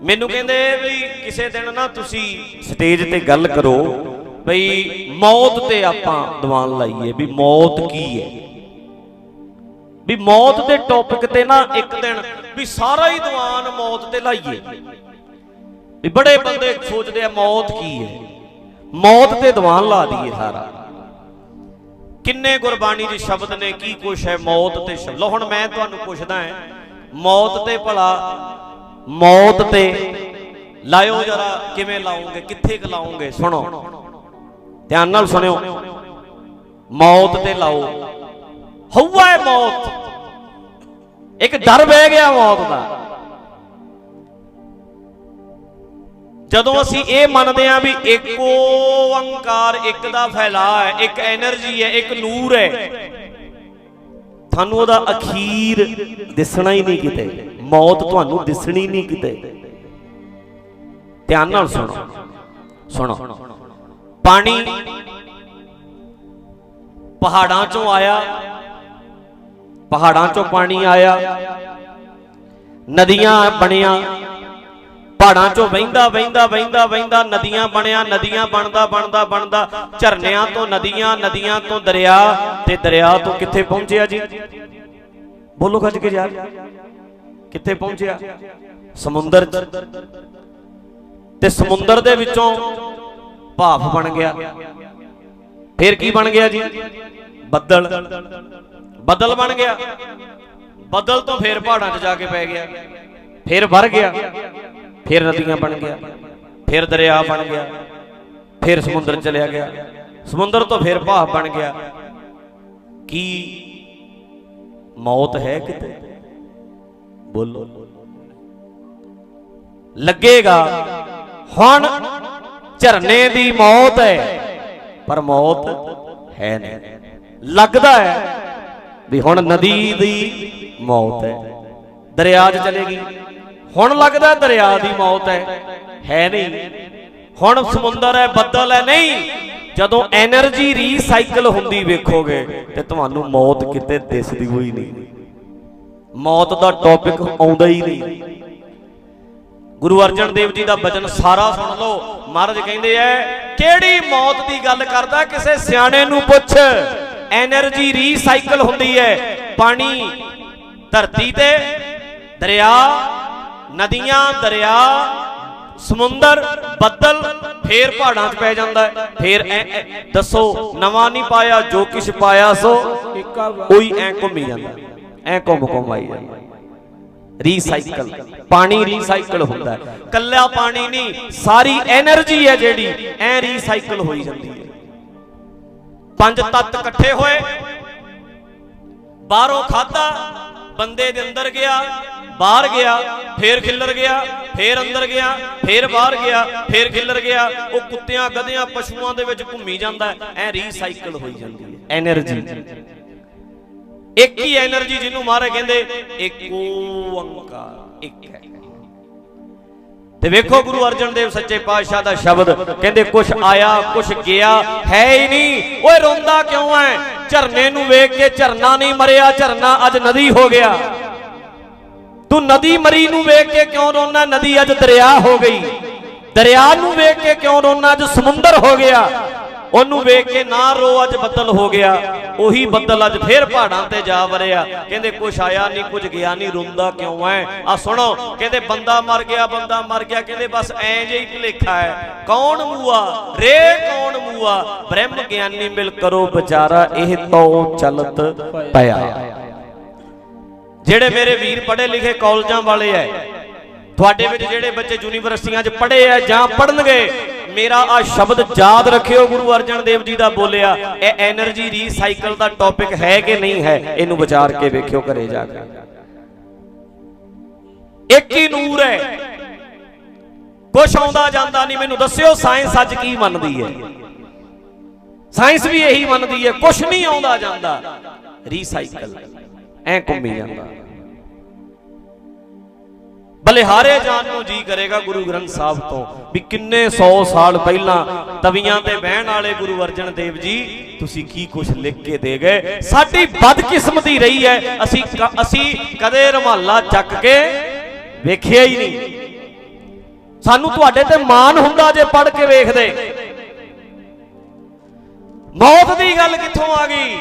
मैनू कहते भी किसी दिन ना तुसी स्टेज ते गल करो बई मौत ते आपां दीवान लाइए भी मौत की है, भी मौत के टॉपिक ते ना एक दिन भी सारा ही दीवान मौत ते लाइए। भी बड़े बंदे सोचते हैं मौत की है, मौत ते दीवान ला दिए सारा। किन्ने गुरबाणी दे शब्द ने की कुछ है मौत ते शब्द। लो हुण मैं तुहानू पुछदा है मौत ते भला मौत ते लाओ जरा किवें लाओगे, कित्थे क लाओगे? सुनो ध्यान नाल सुनियो, मौत ते लाओ हवा है मौत, एक डर बह गया मौत का। जदों असीं ये मनदे हां भी एक ओंकार एक दा फैला है, एक एनर्जी है, एक नूर है, थानू ओहदा अखीर दिसना ही नहीं किते, मौत तुहानू दिसनी नहीं किते। ध्यान नाल सुनो, सुनो पानी पहाड़ां चों आया, पहाड़ां चों पानी आया, नदियां बनिया, पहाड़ां चों वहिंदा वहिंदा वहिंदा वहिंदा नदियां बनिया, नदियां बनदा बनदा बनदा झरनियां तो नदियां, नदियां तो दरिया, ते दरिया तो कित्थे पहुंचिया जी? बोलो गज के यार, कित्थे पहुंचिया? समुंदर। ते समुंदर दे विचों भाफ बन गया, फिर की बन गया जी? बदल। बदल बन गया, बदल तो फिर पहाड़ां च जाके पै गया, फिर भर गया, फिर नदियां बन गया, फिर दरिया बन गया, फिर समुंदर चलिया गया, समुंदर तो फिर भाफ बन गया। की मौत है किते? बोलो। लगेगा हुण झरने दी मौत है पर मौत है नहीं। लगदा है भी हुण नदी दी मौत है, दरिया च चलेगी, हुण लगदा दरिया दी मौत है नहीं। हुण समुंदर है, बदल है, नहीं। जदों एनर्जी रीसाइकल हुंदी वेखोगे ते तुहानू मौत किते दिसदी होई नहीं, मौत दा टॉपिक आउंदा ही नहीं। गुरु अर्जन देव जी का बचन सारा सुन लो। महाराज कहते हैं केड़ी मौत की गल करदा, किसे सियाणे नू पुछ। एनर्जी रीसाइकल हुंदी है, पानी धरती ते, दरिया, नदियां, दरिया, समुंदर, बदल, फिर पहाड़ां च पै जांदा है, फिर दसो नवा नहीं पाया, जो किछ पाया सो ओही ऐ घुमी जांदा, ऐ घुम आई जांदा। रीसाइकल, पानी रीसाइकल होता है, कल्ला पानी नहीं, सारी एनर्जी है जेड़ी ऐ रीसाइकल होई जाती है। पंज तत्त इकट्ठे होए, बाहरों खादा, बंदे दे अंदर गया, बाहर गया, फिर खिलर गया, फिर अंदर गया, फिर बाहर गया, फिर खिलर गया, वो कुत्तियां गधियां पशुओं दे विच घुमी जांदा है, ऐ रीसाइकल होई जाती है एनर्जी। एक ही एनर्जी जिन्हों महाराज कहते एक ओंकार एक है। ते वेखो गुरु अर्जन देव सच्चे पातशाह दा शब्द कहते कुछ आया कुछ गया है ही नहीं। ओए रोंदा क्यों है? झरने नू वेख के झरना नहीं मरिया, झरना अज नदी हो गया। तू नदी मरी नू वेख के क्यों रोना? नदी अज दरिया हो गई। दरिया नू वेख के क्यों रोना? अज समुंदर हो गया। ओनू वेख के ना रो, अज बदल हो गया। ओही बदल अज फिर पहाड़ां ते जा वरिया। कहंदे कुछ आया नहीं कुछ गया नहीं, रोंदा क्यों है? आ सुनो, कहंदे बंदा मर गया, बंदा मर गया, कहंदे बस ऐ जे ही भुलेखा है। कौन मुआ रे कौन मुआ? ब्रह्म ज्ञानी मिल करो बेचारा, एह तो चलत पया। जेड़े मेरे वीर पढ़े लिखे कॉलेजां वाले है, तुहाडे विच जेड़े बच्चे यूनिवर्सिटियां च पढ़े है जां पढ़नगे, मेरा आ शब्द याद रखियो, गुरु अर्जन देव जी दा बोलिया। ए एनर्जी रीसाइकल दा टॉपिक है कि नहीं है? इनू विचार के वेखियो घरे जाके। एक ही नूर है, कुछ आउंदा जांदा नहीं। मैनू दस्सियो साइंस अज की मनदी है? साइंस भी यही मनदी है, कुछ नहीं आउंदा जांदा, रीसाइकल ऐ घुमी जांदा। बलिहारे जान नूं जी करेगा गुरु ग्रंथ साहब तो भी किन्ने 100 साल पहला तवियां ते बहन वाले गुरु अर्जन देव जी तुसी की कुछ लिख के दे गए। साडी बदकिस्मती रही है, असी कदे रमाला चक के वेखिया ही नहीं। ਸਾਨੂੰ ਤੁਹਾਡੇ ਤੇ ਮਾਣ ਹੁੰਦਾ ਜੇ ਪੜ੍ਹ ਕੇ ਵੇਖਦੇ। ਮੌਤ ਦੀ ਗੱਲ ਕਿੱਥੋਂ ਆ ਗਈ?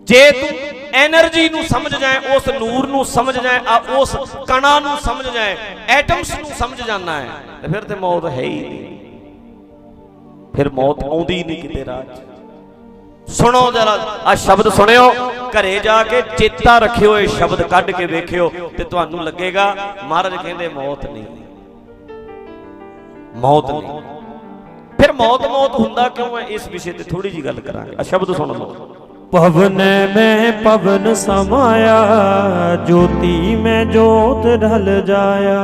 ਜੇ ਤੂੰ ਐਨਰਜੀ ਨੂੰ ਸਮਝ ਜਾਏ, ਉਸ ਨੂਰ ਨੂੰ ਸਮਝ ਜਾਏ, ਉਸ ਕਣਾਂ ਨੂੰ ਸਮਝ ਜਾਏ, ਐਟਮਸ ਨੂੰ ਸਮਝ ਜਾਣਾ ਹੈ, ਤੇ ਫਿਰ ਤੇ ਮੌਤ ਹੈ ਹੀ ਨਹੀਂ। ਫਿਰ ਮੌਤ ਆਉਂਦੀ ਨਹੀਂ ਕਿਤੇ ਰਾਹ 'ਚ। ਸੁਣੋ ਜਰਾ ਆ ਸ਼ਬਦ ਸੁਣਿਓ, ਘਰੇ ਜਾ ਕੇ ਚੇਤਾ ਰੱਖਿਓ, ਇਹ ਸ਼ਬਦ ਕੱਢ ਕੇ ਵੇਖਿਓ ਤੇ ਤੁਹਾਨੂੰ ਲੱਗੇਗਾ ਮਹਾਰਾਜ ਕਹਿੰਦੇ ਮੌਤ ਨਹੀਂ, ਮੌਤ ਨਹੀਂ। ਫਿਰ ਮੌਤ ਮੌਤ ਹੁੰਦਾ ਕਿਉਂ ਹੈ, ਇਸ ਵਿਸ਼ੇ ਤੇ ਥੋੜੀ ਜੀ ਗੱਲ ਕਰਾਂਗੇ। ਆ ਸ਼ਬਦ ਸੁਣ ਲਓ। पवन में पवन समाया, ज्योति में ज्योत ढल जाया।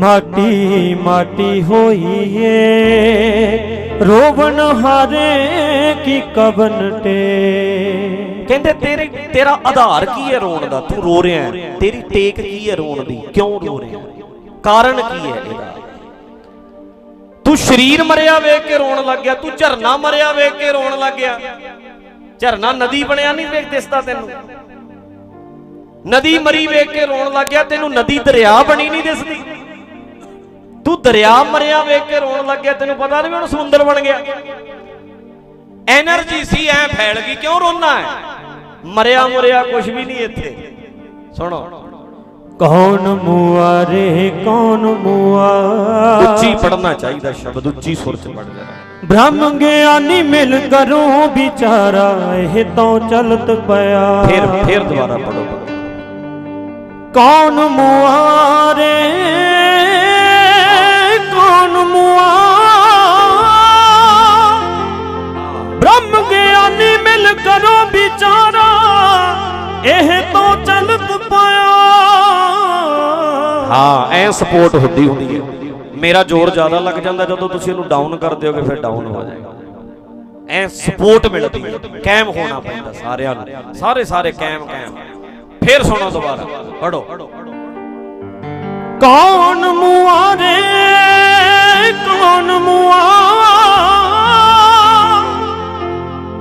माटी माटी होई है, रोवन हारे की कवन टे। कहते तेरा आधार की है रोण दा, तू रो रहा है, तेरी टेक की है रोण दी, क्यों रो रहा है, कारण की है ਇਹਦਾ? तू शरीर मरिया वेख के रोन लग गया, तू झरना मरिया वेख के रोन लग गया। झरना नदी बनया नहीं वेख दिसदा तेनू? नदी मरी वेख के रोन लग गया, तेनू नदी दरिया बनी नहीं दिसदी? तू दरिया मरिया वेख के रोन लग गया, तेनू पता नहीं हुण समुंदर बन गया। एनर्जी सी ऐ फैल गई, क्यों रोना है? मरिया मुरिया कुछ भी नहीं इत्थे। सुनो, कौन मुआ रे कौन मुआ। उच्ची पढ़ना चाहिए शब्द, उच्ची सुर च पढ़ जाना। ब्रह्म ज्ञानी मिल करो बिचारा, ये तो चलत पया। फिर दोबारा पढ़ो। कौन मुआ रे कौन मुआ, ब्रह्म ज्ञानी मिल करो बिचारा, यह तो चलत पया। हाँ ऐ सपोर्ट होती होंगी है। मेरा जोर ज्यादा लग जाता जो तुम इनू डाउन कर दोगे, फिर डाउन हो जाएगा। ऐ सपोर्ट मिलती है, कैम होना पैंदा सारिਆਂ ਨੂੰ, सारे सारे कैम कैम। फिर सुनो दोबारा, पढ़ो। कौन मुआ रे कौन मुआ,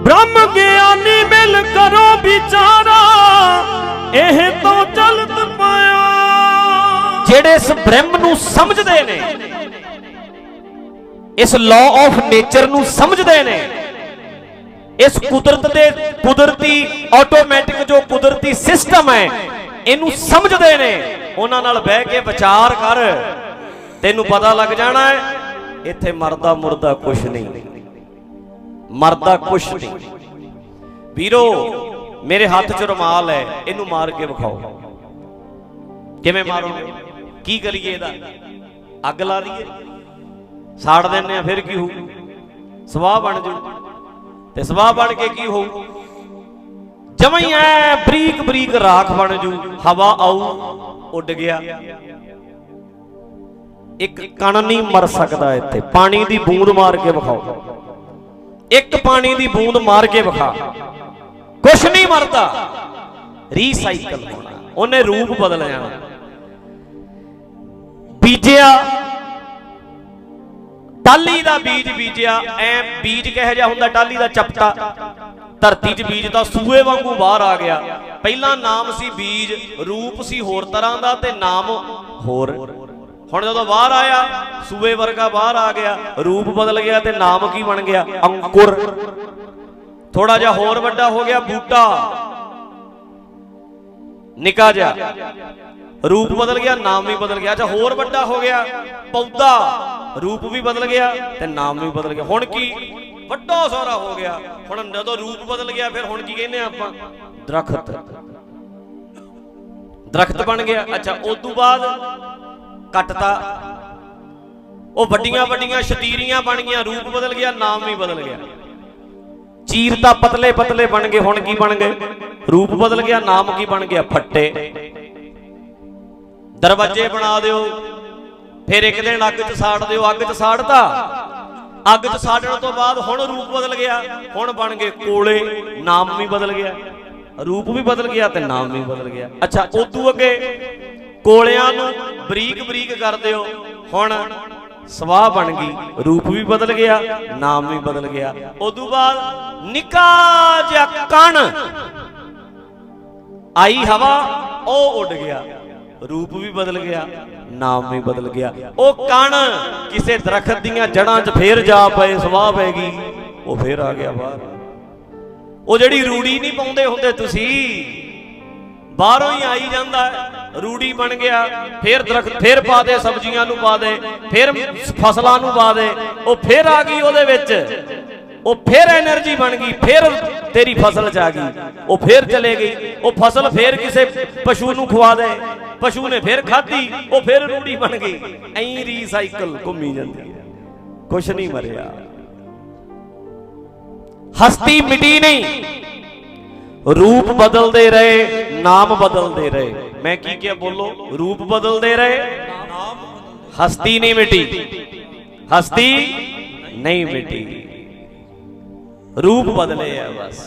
ब्रह्म ज्ञानी मिल करो बिचारा, यह तो चलत पाया। ਜਿਹੜੇ ਇਸ ਬ੍ਰਹਮ ਨੂੰ ਸਮਝਦੇ ਨੇ, ਇਸ ਲਾਅ ਆਫ ਨੇਚਰ ਨੂੰ ਸਮਝਦੇ ਨੇ, ਇਸ ਕੁਦਰਤ ਦੇ ਕੁਦਰਤੀ ਆਟੋਮੈਟਿਕ ਜੋ ਕੁਦਰਤੀ ਸਿਸਟਮ ਹੈ ਇਹਨੂੰ ਸਮਝਦੇ ਨੇ, ਉਹਨਾਂ ਨਾਲ ਬਹਿ ਕੇ ਵਿਚਾਰ ਕਰ, ਤੈਨੂੰ ਪਤਾ ਲੱਗ ਜਾਣਾ ਹੈ ਇੱਥੇ ਮਰਦਾ ਮੁਰਦਾ ਕੁਛ ਨਹੀਂ, ਮਰਦਾ ਕੁਛ ਨਹੀਂ। ਵੀਰੋ ਮੇਰੇ ਹੱਥ 'ਚ ਰੁਮਾਲ ਹੈ, ਇਹਨੂੰ ਮਾਰ ਕੇ ਵਿਖਾਓ। ਕਿਵੇਂ ਮਾਰੋਗੇ? ਕੀ ਕਰੀਏ ਇਹਦਾ? ਅੱਗ ਲਾ ਦਈਏ? ਸਾੜ ਦਿੰਨੇ ਆ, ਫਿਰ ਕੀ ਹੋਊ? ਸਵਾਹ ਬਣ ਜੂ। ਤੇ ਸਵਾਹ ਬਣ ਕੇ ਕੀ ਹੋਊ? ਜਮਾਂ ਹੀ ਐ ਬਰੀਕ ਬਰੀਕ ਰਾਖ ਬਣ ਜੂ, ਹਵਾ ਆਊ, ਉੱਡ ਗਿਆ। ਇੱਕ ਕਣ ਨਹੀਂ ਮਰ ਸਕਦਾ ਇੱਥੇ। ਪਾਣੀ ਦੀ ਬੂੰਦ ਮਾਰ ਕੇ ਵਿਖਾਓ, ਇੱਕ ਪਾਣੀ ਦੀ ਬੂੰਦ ਮਾਰ ਕੇ ਵਿਖਾ, ਕੁਛ ਨਹੀਂ ਮਰਦਾ। ਰੀਸਾਈਕਲ ਹੋਣਾ, ਉਹਨੇ ਰੂਪ ਬਦਲ ਜਾਣਾ। ਬੀਜਿਆ ਟਾਲੀ ਦਾ ਬੀਜ ਬੀਜਿਆ, ਐ ਬੀਜ ਕਿਹੋ ਜਿਹਾ ਹੁੰਦਾ? ਟਾਲੀ ਦਾ ਚਪਟਾ ਧਰਤੀ 'ਚ ਬੀਜ ਤਾਂ ਸੂਏ ਵਾਂਗੂ ਬਾਹਰ ਆ ਗਿਆ। ਪਹਿਲਾਂ ਨਾਮ ਸੀ ਬੀਜ, ਰੂਪ ਸੀ ਹੋਰ ਤਰ੍ਹਾਂ ਦਾ ਤੇ ਨਾਮ ਹੋਰ। ਹੁਣ ਜਦੋਂ ਬਾਹਰ ਆਇਆ ਸੂਏ ਵਰਗਾ ਬਾਹਰ ਆ ਗਿਆ, ਰੂਪ ਬਦਲ ਗਿਆ ਤੇ ਨਾਮ ਕੀ ਬਣ ਗਿਆ? ਅੰਕੁਰ। ਥੋੜਾ ਜਿਹਾ ਹੋਰ ਵੱਡਾ ਹੋ ਗਿਆ ਬੂਟਾ, ਨਿੱਕਾ ਜਿਹਾ, रूप बदल गया, नाम भी बदल गया। अच्छा होर वड्डा हो गया पौधा, रूप भी बदल गया ते नाम भी बदल गया। हुण की वड्डा सारा हो गया। हुण जदों रूप बदल गया फिर हुण की कहने आपां? दरखत। दरखत बन गया। अच्छा उस तों बाद कटता, वो वड्डियां वड्डियां शतीरियां बन गया, रूप बदल गया, नाम भी बदल गया। चीरता पतले पतले बन गए, हुण की बन गए? रूप बदल गया, नाम की बन गया? फट्टे। दरवाजे बना दिओ, फिर एक दिन अग च साड़ दिओ, अग च साड़ता, अग च साड़न तो बाद हुण रूप बदल गया, हुण बन गए कोले, नाम भी बदल गया, रूप भी बदल गया ते नाम भी बदल गया। अच्छा उदू अगे कोलियां नूं बरीक बरीक कर दिओ, हुण सवाह बन गई, रूप भी बदल गया, नाम भी बदल गया। उदू बाद निक्का जिहा कण आई हवा, ओ उड़ गया, रूप भी बदल गया, नाम भी बदल गया। वो कण किसी दरखत दियां जड़ां च फिर जा पे सवाह पैगी, वो फिर आ गया बाहर। वो जिहड़ी रूड़ी नहीं पाउंदे हुंदे तुसी, बाहरों ही आई जाता है, रूड़ी बन गया, फिर दरखत फिर पा दे, सब्जियां नूं पा दे, फिर फसलां नूं पा दे, वो फिर आ गई ਉਹਦੇ ਵਿੱਚ, वो फिर एनर्जी बन गई, फिर तेरी फसल च आ गई, वो फिर चले गई। वो फसल फिर किसी पशु नूं खवा दे, पशु ने फिर खाधी, वो फिर रूड़ी बन गई। ऐं रीसाइकल घूमी जाती है, कुछ नहीं मरिया। हस्ती मिटी नहीं, रूप बदलते रहे, नाम बदलते रहे। मैं की क्या बोलो, रूप बदलते रहे, हस्ती नहीं मिटी, हस्ती नहीं मिटी, रूप बदले है बस।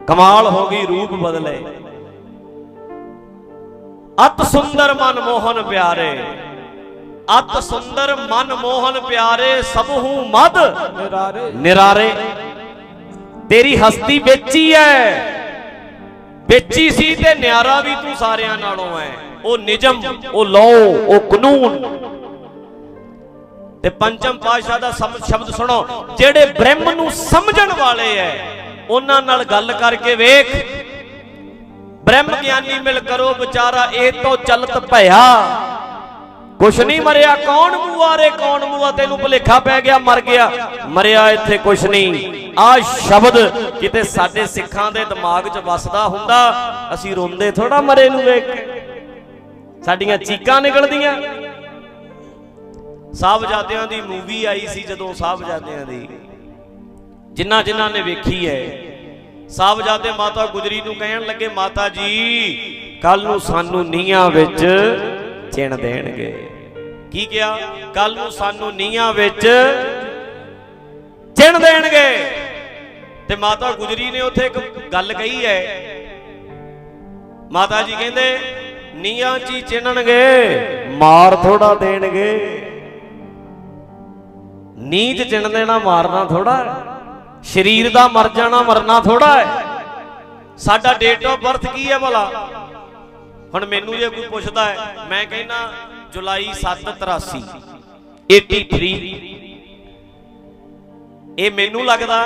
कमाल हो गई, रूप बदले। अत सुंदर मन मोहन प्यारे, अत सुंदर मन मोहन प्यारे, सबहू मद निरारे। तेरी हस्ती बेची है, बेची सी ते न्यारा भी तू सारियां नालों है। ओ निजम, ओ लौ, ओ कानून। ते पंचम पातशाह दा शब्द सुनो, जेड़े ब्रह्म नूं समझण वाले है उन्हां नाल गल करके वेख। ब्रह्म ज्ञानी मिल करो विचारा, ए तो चलत भया कुछ नहीं मरिया। कौन मूआ रे कौन मूआ, तेनू भुलेखा पै गया मर गया, मरिया इत्थे कुछ नहीं। आ शब्द किते साडे सिखां दे दिमाग च वसदा हुंदा, असीं रोंदे थोड़ा मरे नूं वेख के, साडीआं चीकां निकलदियां। साहबजादियां दी मूवी आई सी जदों, साहबजादियां दी जिन्हां जिन्हां ने वेखी है, साहबजादे माता गुजरी नूं कहण लगे, माता जी कल नूं सानू नीहां विच चिण देणगे। की किया? कल नूं सानू नीहां विच चिण देणगे। ते माता गुजरी ने उत्थे एक गल कही है, माता जी कहंदे नीहां च ही चिणनगे, मार थोड़ा देणगे। नीच चिण देना मारना थोड़ा है, शरीर दा मर जाना मरना थोड़ा है। साडा डेट ऑफ बर्थ की है भला? हुण मैनू जे कोई पुछदा है, मैं कहना जुलाई 7 83 83। ये मैनू लगदा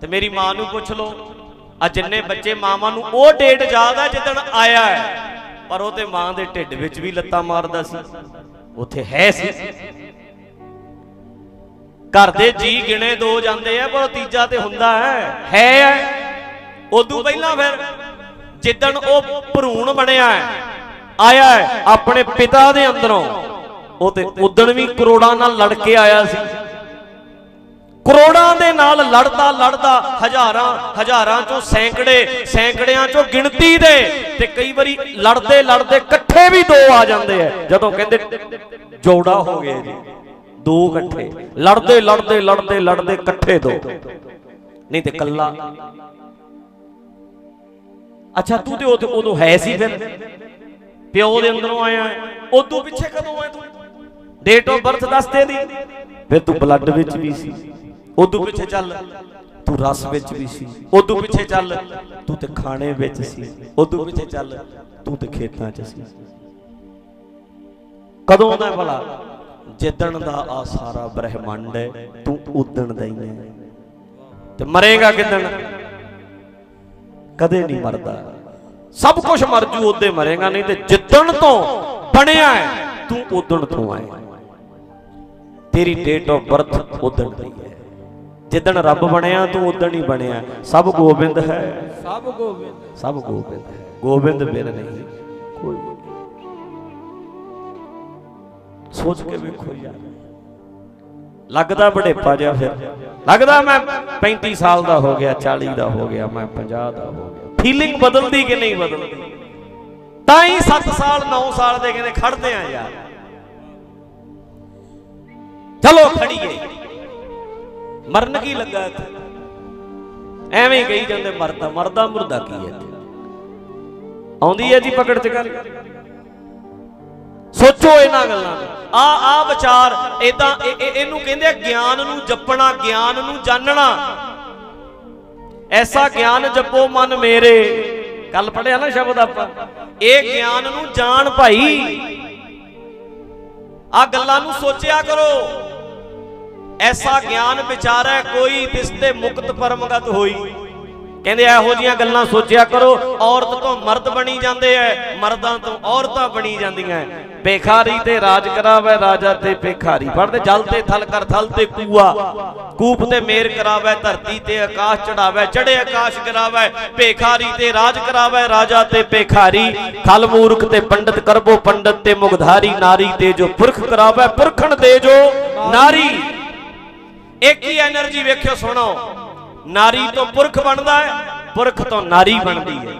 ते मेरी मां नू पुछ लो, आ जिन्ने बच्चे मावां नू ओ डेट याद है जिदन आया है, पर वो ते मां दे ढिड विच भी लत्तां मारदा सी, उत्थे है सी। घर दे जी गिने दो जाते हैं, पर तीजा ते हुंदा है। उदू पहला फिर जिदन ओ भरूण बनया है, आया है अपने पिता दे अंदरों, ओ ते उदन भी करोड़ां नाल लड़ के आया सी। करोड़ां दे नाल लड़दा लड़दा हजारां हजारां चों सैकड़े, सैकड़ियां चों गिणती दे, ते कई बारी लड़दे लड़दे कट्ठे भी दो आ जांदे है। जदों कहंदे जोड़ा हो गया जी, दो कट्ठे, लड़दे लड़दे लड़दे लड़दे कट्ठे दो, नहीं ते कल्ला। अच्छा तू ते उदों है सी, फिर प्यो दे अंदरों आया है, उदों पिछे कदों आया तू? डेट ऑफ बर्थ दस दे दी, फिर तू ब्लड विच भी सी। उदों पिछे चल, तू रस विच भी सी। उदों पिछे चल, तू ते खाने विच सी। उदों पिछे चल, तू ते खेतां च सी। कदों दा भला? जिदन दा आ सारा ब्रह्मंड है, तू उदन दा ही है। ते मरेगा किदन? कदे नहीं मरदा। सब कुछ मर जू, उदे मरेगा नहीं। ते जिदन तो बनया है, तू उदन तो आए। तेरी डेट ऑफ बर्थ उदन दी है। जिदन रब बनया तू उदन ही बनया। सब गोबिंद है, सब गोबिंद, सब गोबिंद है, गोबिंद बिन नहीं कोई। सोच के वेखो यार, लगदा बड़ेपा जिहा, फिर लगदा मैं 35 साल का हो गया, 40 का हो गया, मैं 50 का हो गया। फीलिंग बदलती कि नहीं बदलती? ताई 7 साल 9 साल दे कहंदे खड़दे आ यार, चलो खड़ीए, मरन की लगा इत्थे? एवें ही कही जांदे मरदा मरदा, मुरदा की है इत्थे? आउंदी है जी पकड़ च गल? सोचो इन्हां गल्लां ते। आ विचार इदां इहनूं कहंदे ज्ञान नूं जपना, ज्ञान नूं जानना। ऐसा ज्ञान जपो मन मेरे कल पढ़िया ना शब्द आपां, ये ज्ञान नूं जान भाई, आ गल्लां नूं सोचिया करो। ऐसा ज्ञान विचारै कोई तिसते मुक्त परमगत होई। कहंदे इहो जिहियां गल्लां सोचिया करो। औरत तो मर्द बनी जाते हैं, मर्दां तो औरतां बनी जांदियां। पेखारी ते राज करावै, राजा ते पेखारी। पढ़दे जल ते थल कर, थल ते कूआ, कूप ते मेर करावै, धरती ते आकाश चढ़ावै, चढ़े आकाश गिरावै। पेखारी ते राज करावै, राजा ते पेखारी। खल मूर्ख ते पंडित करबो, पंडित ते मुगधारी। नारी ते जो पुरख करावै, पुरखण दे जो नारी। एक ही एनर्जी वेखियो सुनो, नारी तो पुरख बनता है, पुरख तो नारी बनती है।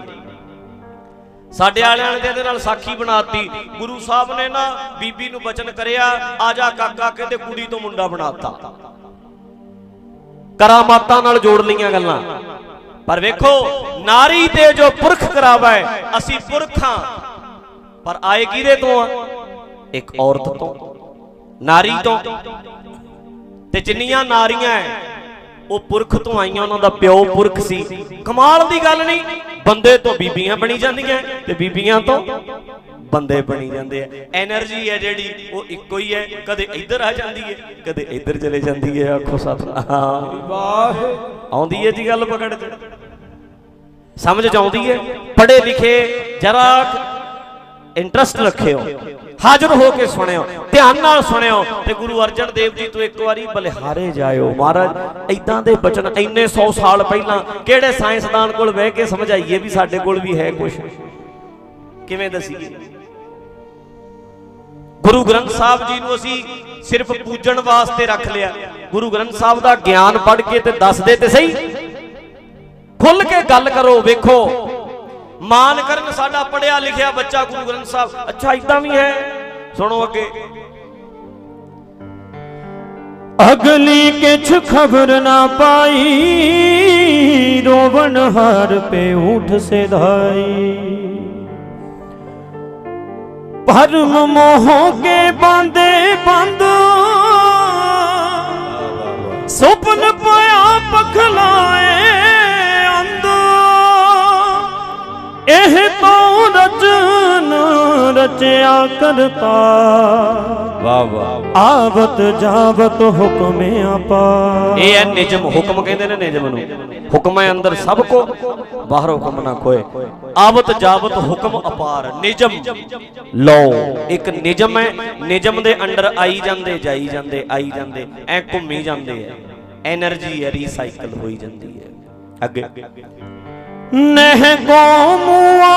साडे वालियां ने इहदे नाल साखी बनाती। गुरु साहब ने ना बीबी नूं बचन करिया, आजा काका कहते कुड़ी तो मुंडा बनाता। करामातां नाल जोड़ लियां गल्लां। पर वेखो नारी ते जो पुरख करावै, असी पुरखां, पर आए किहदे तो आ? एक औरत तो, नारी तो। ते जिन्नियां नारियां वो पुरख तो आईयां, उन्हां दा प्यो पुरख सी। कमाल दी गल नहीं, बंदे तो बीबियां बनी जांदियां ते बीबियां तो बंदे बनी जांदे हैं। एनर्जी है जिहड़ी वो इक्को ही है, कदे इधर आ जांदी है, कदे इधर चले जांदी है। आखो सतनाम वाह, आउंदी है जी गल पकड़ च, समझ च आउंदी है। पढ़े लिखे जरा इंटरस्ट रखियो, हाजिर होके सुनियो, ध्यान नाल सुनियो। ते गुरु अर्जन देव जी तो एक बारी बलिहारे जाओ। महाराज इदां दे बचन इन्ने 100 साल पहला किहड़े साइंसदान कोल बह के समझाइए भी साडे कोल भी है कुछ, किवें दसीए। गुरु ग्रंथ साहब जी नूं असीं सिर्फ पूजन वास्ते रख लिया। गुरु ग्रंथ साहब दा ज्ञान पढ़ के ते दस दे ते सही, खुल के गल करो। वेखो मान करन साडा पढ़िया लिखिया बच्चा गुरु ग्रंथ साहब, अच्छा इदां भी है, सुनो अगे। अगली किछ खबर ना पाई, रोवन हार पे ऊठ से धाई। भरम मोह के बांधे बंद, सुपन पाया पखलाए अंद। एह तो रचन रचया करता, वाह वाह, आवत जावत हुक्म आपा। ये है निजम, हुक्म कहते ने निजम नूं। हुक्म है अंदर सबको, बाहर हुक्म ना कोई। आवत जावत हुक्म अपार, निजम लो एक निजम है। निजम दे अंडर आई जांदे जाई जांदे आई जांदे, ऐ घूमी जांदे है। एनर्जी है रिसाइकल होई जांदी है। अगे नह को मुआ